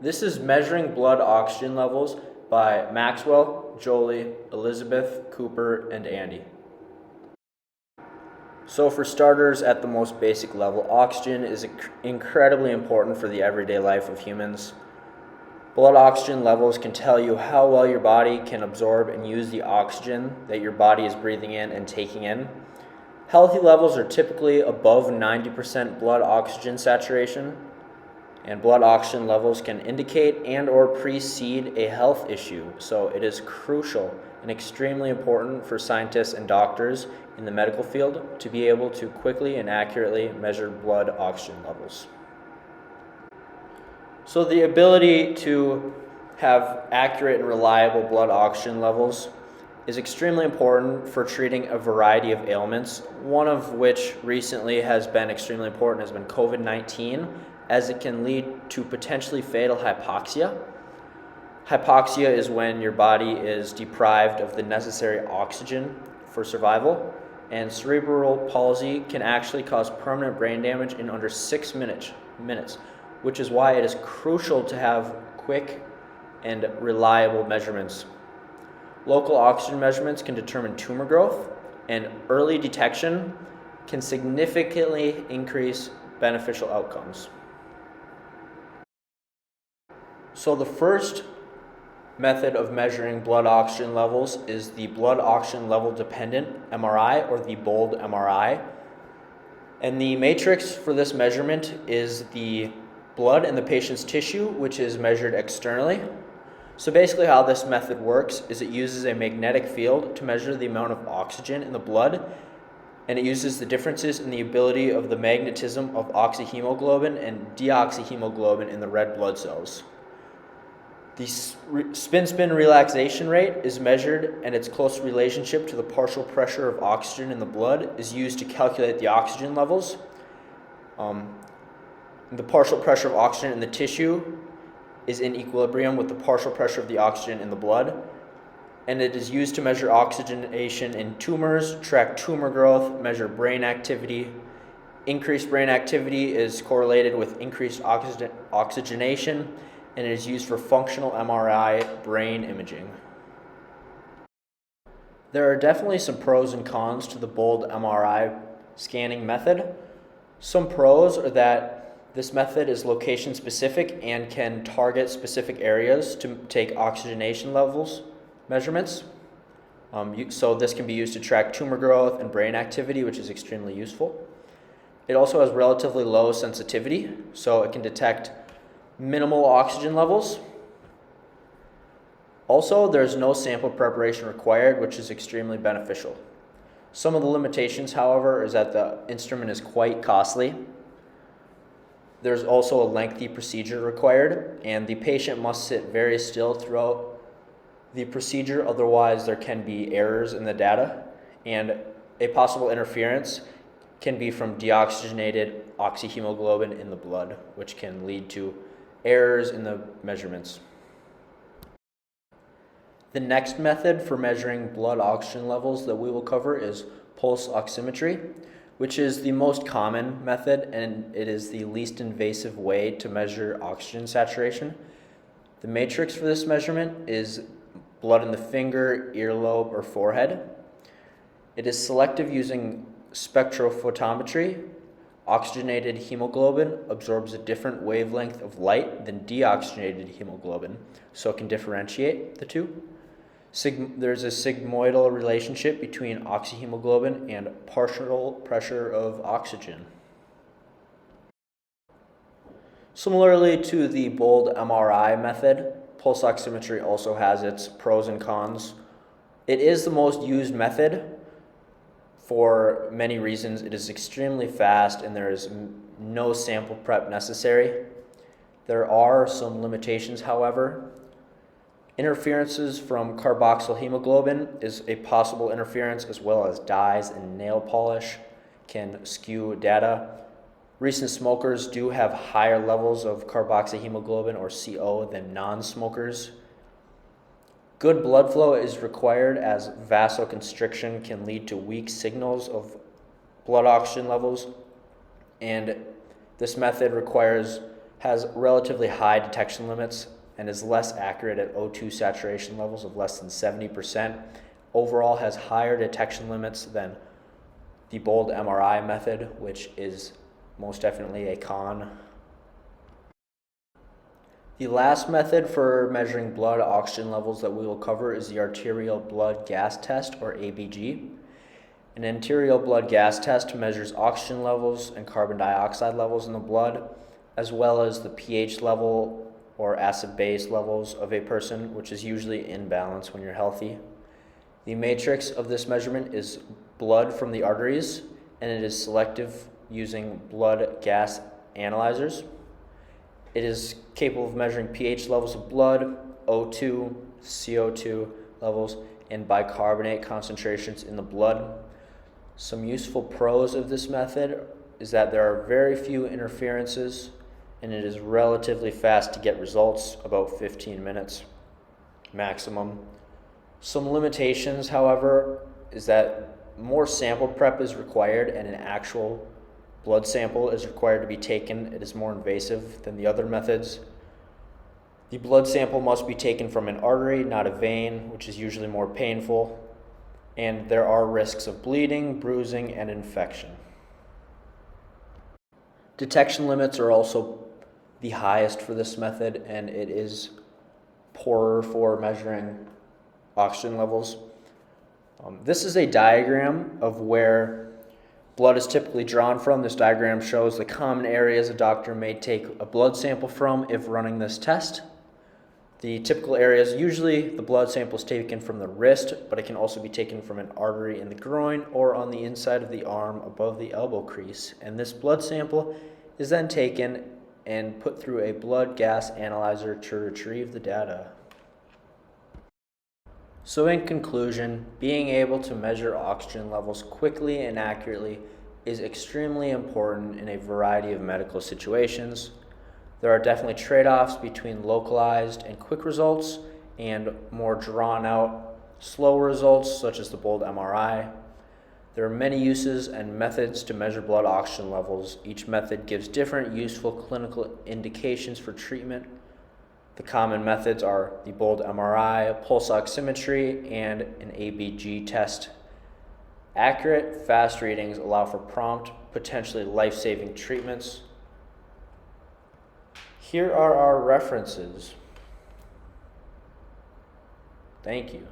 This is Measuring Blood Oxygen Levels by Maxwell, Jolie, Elizabeth, Cooper, and Andy. So for starters, at the most basic level, oxygen is incredibly important for the everyday life of humans. Blood oxygen levels can tell you how well your body can absorb and use the oxygen that your body is breathing in and taking in. Healthy levels are typically above 90% blood oxygen saturation, and blood oxygen levels can indicate and or precede a health issue. So it is crucial and extremely important for scientists and doctors in the medical field to be able to quickly and accurately measure blood oxygen levels. So the ability to have accurate and reliable blood oxygen levels is extremely important for treating a variety of ailments, one of which recently has been extremely important has been COVID-19, as it can lead to potentially fatal hypoxia. Hypoxia is when your body is deprived of the necessary oxygen for survival, and cerebral palsy can actually cause permanent brain damage in under 6 minutes, which is why it is crucial to have quick and reliable measurements. Local oxygen measurements can determine tumor growth, and early detection can significantly increase beneficial outcomes. So the first method of measuring blood oxygen levels is the blood oxygen level dependent MRI, or the BOLD MRI. And the matrix for this measurement is the blood in the patient's tissue, which is measured externally. So basically how this method works is it uses a magnetic field to measure the amount of oxygen in the blood, and it uses the differences in the ability of the magnetism of oxyhemoglobin and deoxyhemoglobin in the red blood cells. The spin-spin relaxation rate is measured, and its close relationship to the partial pressure of oxygen in the blood is used to calculate the oxygen levels. The partial pressure of oxygen in the tissue is in equilibrium with the partial pressure of the oxygen in the blood, and it is used to measure oxygenation in tumors, track tumor growth, measure brain activity. Increased brain activity is correlated with increased oxygenation, and it is used for functional MRI brain imaging. There are definitely some pros and cons to the BOLD MRI scanning method. Some pros are that this method is location specific and can target specific areas to take oxygenation levels measurements. So this can be used to track tumor growth and brain activity, which is extremely useful. It also has relatively low sensitivity, so it can detect minimal oxygen levels. Also, there's no sample preparation required, which is extremely beneficial. Some of the limitations, however, is that the instrument is quite costly. There's also a lengthy procedure required, and the patient must sit very still throughout the procedure, otherwise there can be errors in the data, and a possible interference can be from deoxygenated oxyhemoglobin in the blood, which can lead to errors in the measurements. The next method for measuring blood oxygen levels that we will cover is pulse oximetry, which is the most common method, and it is the least invasive way to measure oxygen saturation. The matrix for this measurement is blood in the finger, earlobe, or forehead. It is selective using spectrophotometry. Oxygenated hemoglobin absorbs a different wavelength of light than deoxygenated hemoglobin, so it can differentiate the two. There's a sigmoidal relationship between oxyhemoglobin and partial pressure of oxygen. Similarly to the BOLD MRI method, pulse oximetry also has its pros and cons. It is the most used method for many reasons. It is extremely fast, and there is no sample prep necessary. There are some limitations, however. Interferences from carboxyl hemoglobin is a possible interference, as well as dyes and nail polish can skew data. Recent smokers do have higher levels of carboxyhemoglobin, or CO, than non-smokers. Good blood flow is required, as vasoconstriction can lead to weak signals of blood oxygen levels, and this method requires has relatively high detection limits and is less accurate at O2 saturation levels of less than 70%. Overall has higher detection limits than the Bold MRI method, which is most definitely a con. The last method for measuring blood oxygen levels that we will cover is the arterial blood gas test, or ABG. An arterial blood gas test measures oxygen levels and carbon dioxide levels in the blood, as well as the pH level or acid-base levels of a person, which is usually in balance when you're healthy. The matrix of this measurement is blood from the arteries, and it is selective using blood gas analyzers. It is capable of measuring pH levels of blood, O2, CO2 levels, and bicarbonate concentrations in the blood. Some useful pros of this method is that there are very few interferences, and it is relatively fast to get results, about 15 minutes maximum. Some limitations, however, is that more sample prep is required and an actual blood sample is required to be taken. It is more invasive than the other methods. The blood sample must be taken from an artery, not a vein, which is usually more painful, and there are risks of bleeding, bruising, and infection. Detection limits are also the highest for this method, and it is poorer for measuring oxygen levels. This is a diagram of where blood is typically drawn from. This diagram shows the common areas a doctor may take a blood sample from if running this test. The typical areas, usually the blood sample is taken from the wrist, but it can also be taken from an artery in the groin or on the inside of the arm above the elbow crease. And this blood sample is then taken and put through a blood gas analyzer to retrieve the data. So in conclusion, being able to measure oxygen levels quickly and accurately is extremely important in a variety of medical situations. There are definitely trade-offs between localized and quick results and more drawn-out, slow results, such as the Bold MRI. There are many uses and methods to measure blood oxygen levels. Each method gives different useful clinical indications for treatment. The common methods are the Bold MRI, pulse oximetry, and an ABG test. Accurate, fast readings allow for prompt, potentially life-saving treatments. Here are our references. Thank you.